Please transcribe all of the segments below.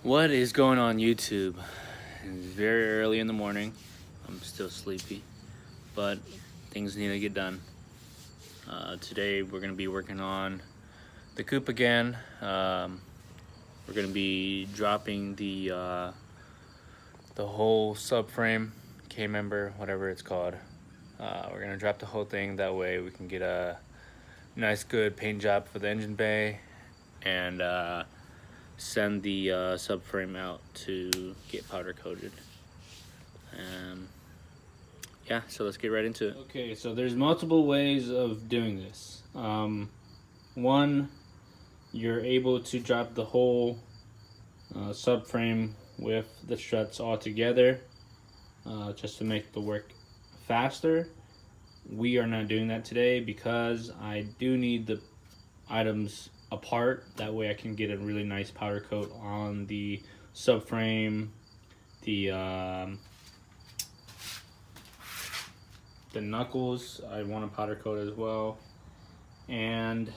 What is going on YouTube? It's very early in the morning. I'm still sleepy, but things need to get done. Today we're going to be working on the coupe again. We're going to be dropping the whole subframe, K-member, whatever it's called. We're going to drop the whole thing, that way we can get a nice good paint job for the engine bay and send the subframe out to get powder coated. Yeah, so let's get right into it. Okay, so there's multiple ways of doing this. One, you're able to drop the whole subframe with the struts all together just to make the work faster. We are not doing that today because I do need the items apart. That way I can get a really nice powder coat on the subframe, the knuckles. I want a powder coat as well, and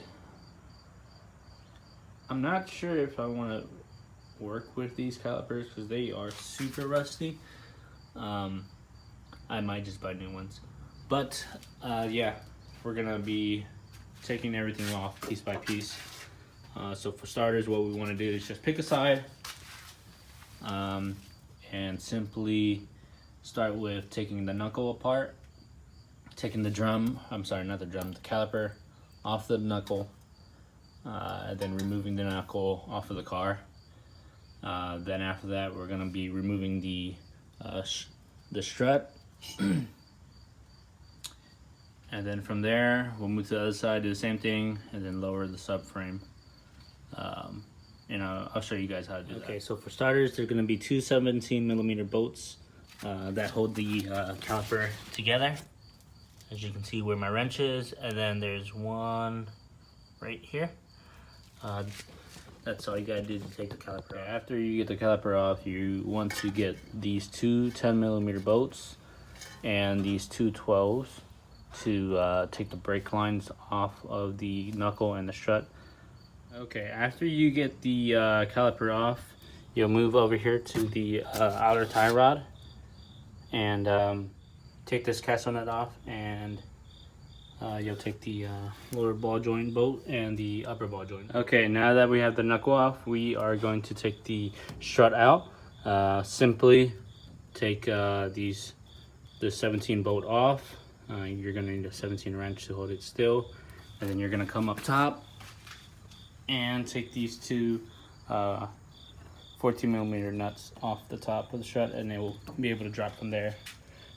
I'm not sure if I want to work with these calipers because they are super rusty. I might just buy new ones, but yeah, we're gonna be taking everything off piece by piece. So for starters, what we want to do is just pick a side and simply start with taking the knuckle apart, taking the drum, the caliper off the knuckle, and then removing the knuckle off of the car. Then after that, we're going to be removing the strut. And then from there, we'll move to the other side, do the same thing, and then lower the subframe. And I'll show you guys how to do that. Okay, so for starters, there's going to be two 17mm bolts that hold the caliper together. As you can see where my wrench is, and then there's one right here. That's all you gotta do to take the caliper off. After you get the caliper off, you want to get these two 10mm bolts and these two 12s to take the brake lines off of the knuckle and the strut. Okay, after you get the caliper off, you'll move over here to the outer tie rod and take this castle nut off, and you'll take the lower ball joint bolt and the upper ball joint. Okay, now that we have the knuckle off, we are going to take the strut out. Simply take the 17 bolt off. You're gonna need a 17 wrench to hold it still, and then you're gonna come up top and take these two 14mm nuts off the top of the strut, and they will be able to drop from there.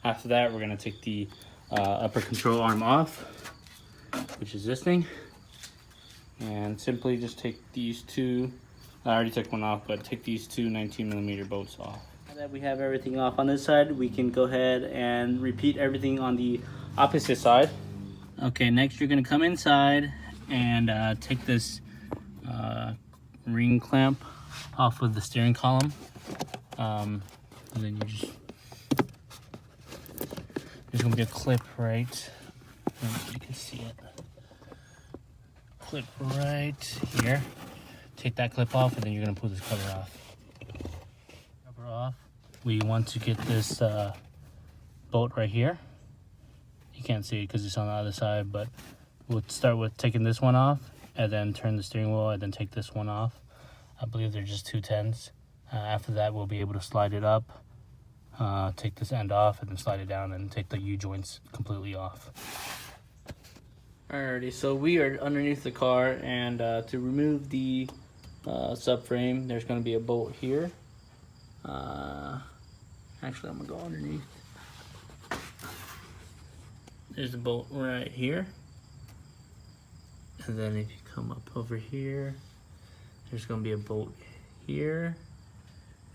After that, we're gonna take the upper control arm off, which is this thing, and simply just take these two, I already took one off, but take these two 19mm bolts off. Now that we have everything off on this side, we can go ahead and repeat everything on the opposite side. Okay, next you're gonna come inside and take this ring clamp off of the steering column, and then there's gonna be a clip right, you can see it, clip right here. Take that clip off, and then you're gonna pull this cover off. We want to get this bolt right here. You can't see it because it's on the other side, but we'll start with taking this one off, and then turn the steering wheel, and then take this one off. I believe they're just 210s. After that, we'll be able to slide it up, take this end off, and then slide it down, and take the U-joints completely off. Alrighty, so we are underneath the car, and to remove the subframe, there's going to be a bolt here. Actually, I'm going to go underneath. There's a bolt right here. And then if you come up over here, there's going to be a bolt here.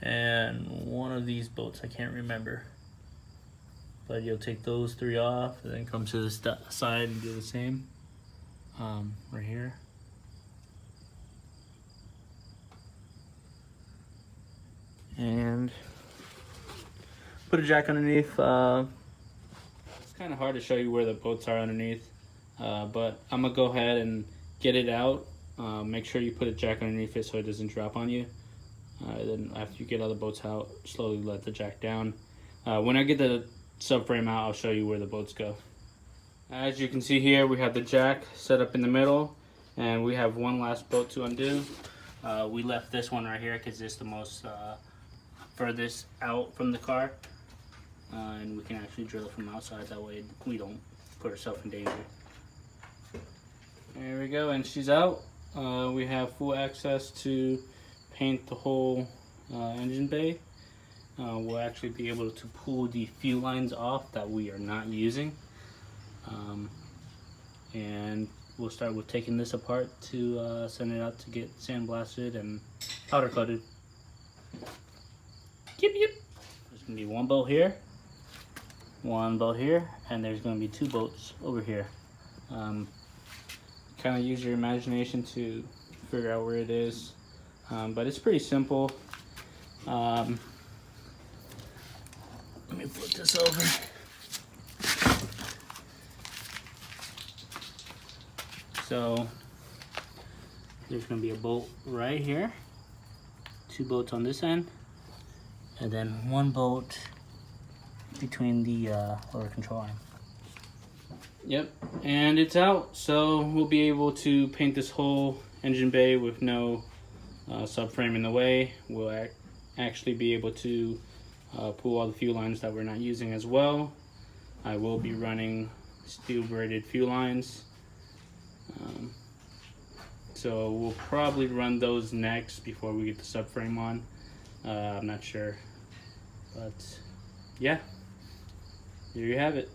And one of these bolts, I can't remember. But you'll take those three off, and then come to this side and do the same. Right here. And put a jack underneath. It's kind of hard to show you where the bolts are underneath, but I'm gonna go ahead and get it out. Make sure you put a jack underneath it so it doesn't drop on you. Then after you get all the bolts out, slowly let the jack down. When I get the subframe out, I'll show you where the bolts go. As you can see here, we have the jack set up in the middle, and we have one last bolt to undo. We left this one right here because it's the most furthest out from the car, and we can actually drill from outside. That way we don't put ourselves in danger. There we go, and she's out. We have full access to paint the whole engine bay. We'll actually be able to pull the fuel lines off that we are not using. And we'll start with taking this apart to send it out to get sandblasted and powder coated. Yep, yep. There's gonna be one bolt here, and there's gonna be 2 bolts over here. Kind of use your imagination to figure out where it is, but it's pretty simple. Let me flip this over. So there's going to be a bolt right here, 2 bolts on this end, and then 1 bolt between the lower control arm. Yep, and it's out. So we'll be able to paint this whole engine bay with no subframe in the way. We'll actually be able to pull all the fuel lines that we're not using as well. I will be running steel braided fuel lines. So we'll probably run those next before we get the subframe on. I'm not sure, but yeah, there you have it.